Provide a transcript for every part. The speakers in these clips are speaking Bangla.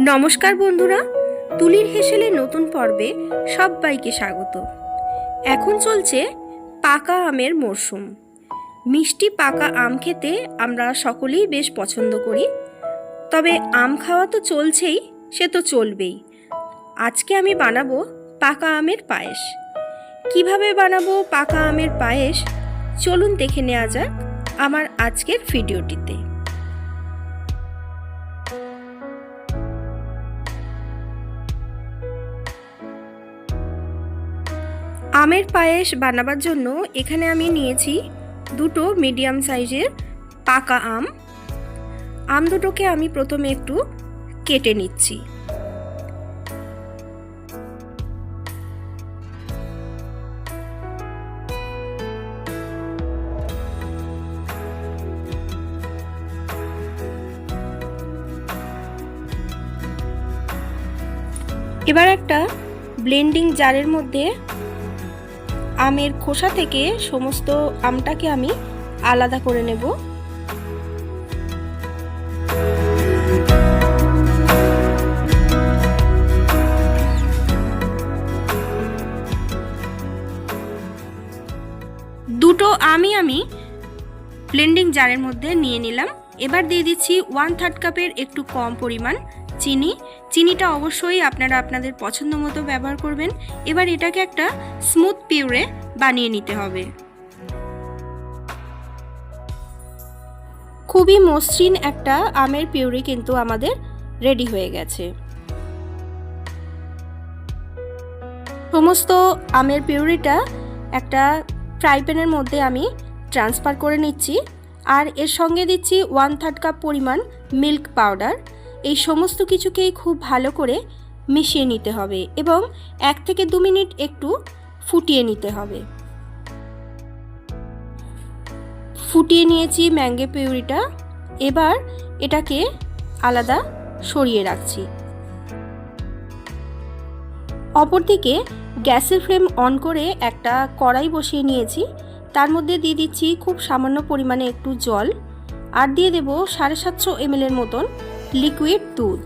নমস্কার বন্ধুরা, তুলির হেসেলে নতুন পর্বে সবাইকে স্বাগত। এখন চলছে পাকা আমের মরশুম। মিষ্টি পাকা আম খেতে আমরা সকলেই বেশ পছন্দ করি, তবে আম খাওয়া তো চলছেই, সে তো চলবেই। আজকে আমি বানাবো পাকা আমের পায়েস। কিভাবে বানাবো পাকা আমের পায়েস চলুন দেখে নেওয়া যাক আমার আজকের ভিডিওটিতে। আমের পায়েস বানাবার জন্য এখানে আমি নিয়েছি দুটো মিডিয়াম সাইজের পাকা আম দুটোকে আমি প্রথমে একটু কেটে নিচ্ছি। এবার একটা ব্লেন্ডিং জারের মধ্যে আমের খোসা থেকে সমস্ত আমটাকে আমি আলাদা করে নেব। দুটো আমি ব্লেন্ডিং জারের মধ্যে নিয়ে নিলাম। এবার দিয়ে দিচ্ছি 1/3 কাপের একটু কম পরিমাণ চিনিটা অবশ্যই আপনারা আপনাদের পছন্দ মতো ব্যবহার করবেন। এবার এটাকে একটা স্মুথ পিউরে বানিয়ে নিতে হবে। খুবই মসৃণ একটা আমের পিউরি কিন্তু আমাদের রেডি হয়ে গেছে। সমস্ত আমের পিউরিটা একটা ফ্রাই প্যানের মধ্যে আমি ট্রান্সফার করে নিচ্ছি। আর এর সঙ্গে দিচ্ছি 1/3 কাপ পরিমাণ মিল্ক পাউডার। এই সমস্ত কিছুকেই খুব ভালো করে মিশিয়ে নিতে হবে এবং 1 থেকে 2 মিনিট একটু ফুটিয়ে নিতে হবে। ফুটিয়ে নিয়েছি ম্যাঙ্গো পিউরিটা। এবার এটাকে আলাদা সরিয়ে রাখছি। অপরদিকে গ্যাসের ফ্লেম অন করে একটা কড়াই বসিয়ে নিয়েছি। তার মধ্যে দিয়ে দিচ্ছি খুব সামান্য পরিমাণে একটু জল, আর দিয়ে দেব 750 ml এর মতন লিকুইড দুধ।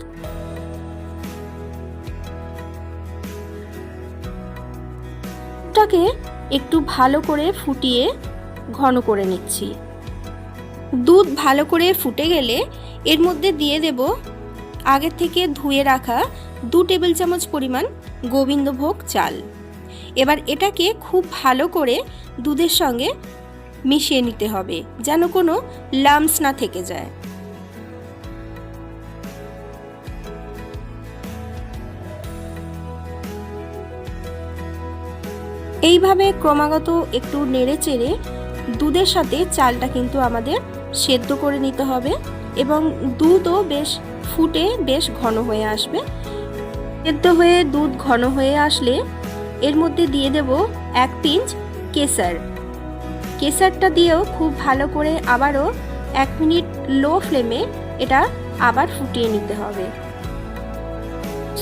দুধটাকে একটু ভালো করে ফুটিয়ে ঘন করে নিচ্ছি। দুধ ভালো করে ফুটে গেলে এর মধ্যে দিয়ে দেব আগে থেকে ধুয়ে রাখা 2 টেবিল চামচ পরিমাণ গোবিন্দভোগ চাল। এবার এটাকে খুব ভালো করে দুধের সঙ্গে মিশিয়ে নিতে হবে যেন কোনো লাম্পস না থেকে যায়। এইভাবে ক্রমাগত একটু নেড়ে চেড়ে দুধের সাথে চালটা কিন্তু আমাদের সেদ্ধ করে নিতে হবে এবং দুধও বেশ ফুটে বেশ ঘন হয়ে আসবে। সেদ্ধ হয়ে দুধ ঘন হয়ে আসলে এর মধ্যে দিয়ে দেব 1 পিঞ্চ কেশর। কেশরটা দিয়েও খুব ভালো করে আবারও 1 মিনিট লো ফ্লেমে এটা আবার ফুটিয়ে নিতে হবে।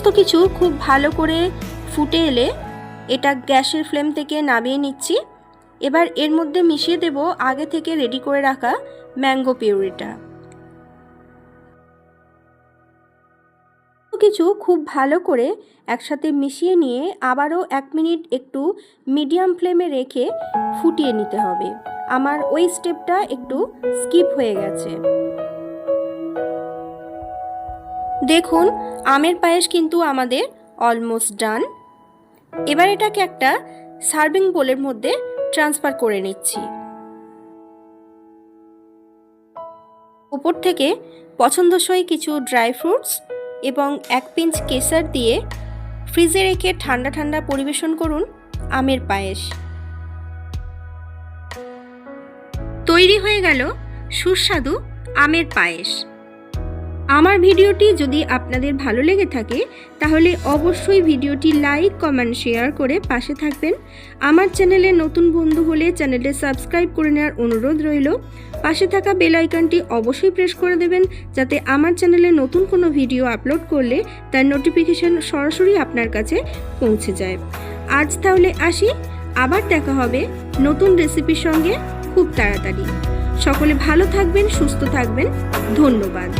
তো কিছু খুব ভালো করে ফুটে এলে এটা গ্যাসের ফ্লেম থেকে নামিয়ে নিচ্ছি। এবার এর মধ্যে মিশিয়ে দেব আগে থেকে রেডি করে রাখা ম্যাঙ্গো পিউরিটা। কিছু খুব ভালো করে একসাথে মিশিয়ে নিয়ে আবারও 1 মিনিট একটু মিডিয়াম ফ্লেমে রেখে ফুটিয়ে নিতে হবে। আমার ওই স্টেপটা একটু স্কিপ হয়ে গেছে। দেখুন আমের পায়েস কিন্তু আমাদের অলমোস্ট ডান। এবার এটাকে একটা সার্ভিং বোলের মধ্যে ট্রান্সফার করে নিচ্ছি। উপর থেকে পছন্দসই কিছু ড্রাই ফ্রুটস এবং 1 পিঞ্চ কেশর দিয়ে ফ্রিজে রেখে ঠান্ডা ঠান্ডা পরিবেশন করুন আমের পায়েস। তৈরি হয়ে গেল সুস্বাদু আমের পায়েস। আমার ভিডিওটি যদি আপনাদের ভালো লেগে থাকে তাহলে অবশ্যই ভিডিওটি লাইক, কমেন্ট, শেয়ার করে পাশে থাকবেন। আমার চ্যানেলে নতুন বন্ধু হলে চ্যানেলটি সাবস্ক্রাইব করে নেওয়ার অনুরোধ রইল। পাশে থাকা বেল আইকনটি অবশ্যই প্রেস করে দেবেন যাতে আমার চ্যানেলে নতুন কোনো ভিডিও আপলোড করলে তার নোটিফিকেশন সরাসরি আপনার কাছে পৌঁছে যায়। আজ তাহলে আসি, আবার দেখা হবে নতুন রেসিপির সঙ্গে খুব তাড়াতাড়ি। সকলে ভালো থাকবেন, সুস্থ থাকবেন। ধন্যবাদ।